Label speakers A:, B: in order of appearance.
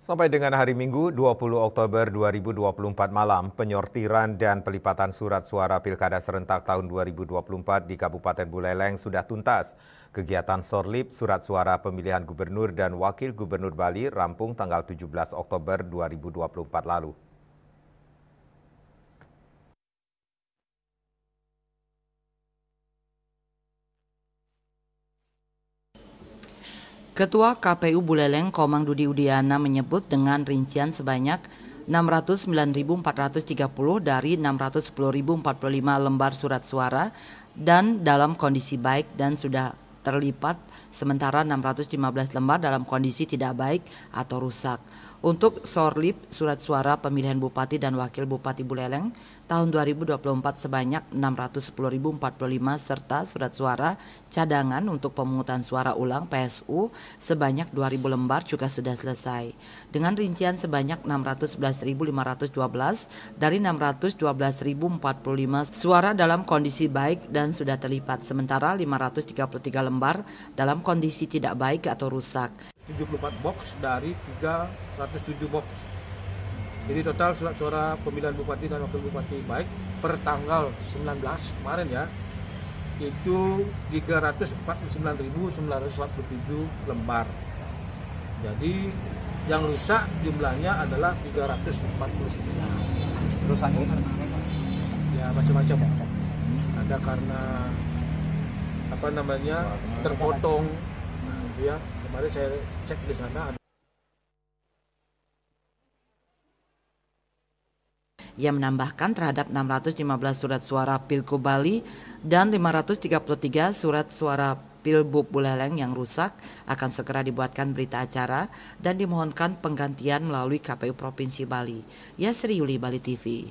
A: Sampai dengan hari Minggu 20 Oktober 2024 malam, penyortiran dan pelipatan surat suara Pilkada serentak tahun 2024 di Kabupaten Buleleng sudah tuntas. Kegiatan sorlip surat suara pemilihan gubernur dan wakil gubernur Bali rampung tanggal 17 Oktober 2024 lalu.
B: Ketua KPU Buleleng Komang Dudi Udiana menyebut dengan rincian sebanyak 609.430 dari 610.045 lembar surat suara dan dalam kondisi baik dan sudah terlipat, sementara 615 lembar dalam kondisi tidak baik atau rusak. Untuk sorlip surat suara pemilihan Bupati dan Wakil Bupati Buleleng tahun 2024 sebanyak 610.045 serta surat suara cadangan untuk pemungutan suara ulang PSU sebanyak 2.000 lembar juga sudah selesai. Dengan rincian sebanyak 611.512 dari 612.045 suara dalam kondisi baik dan sudah terlipat, sementara 533 lembar dalam kondisi tidak baik atau rusak.
C: 74 box dari 307 box. Jadi total surat suara pemilihan bupati dan wakil bupati baik per tanggal 19 kemarin ya, itu 349.947 lembar. Jadi yang rusak jumlahnya adalah 349.
D: Rusaknya karena apa?
C: Ya macam-macam. Ada karena terpotong. Nah, ya kemarin saya cek di sana.
B: Ia menambahkan terhadap 615 surat suara Pilko Bali dan 533 surat suara Pilbub Buleleng yang rusak akan segera dibuatkan berita acara dan dimohonkan penggantian melalui KPU Provinsi Bali. Yasri Yuli, Bali TV.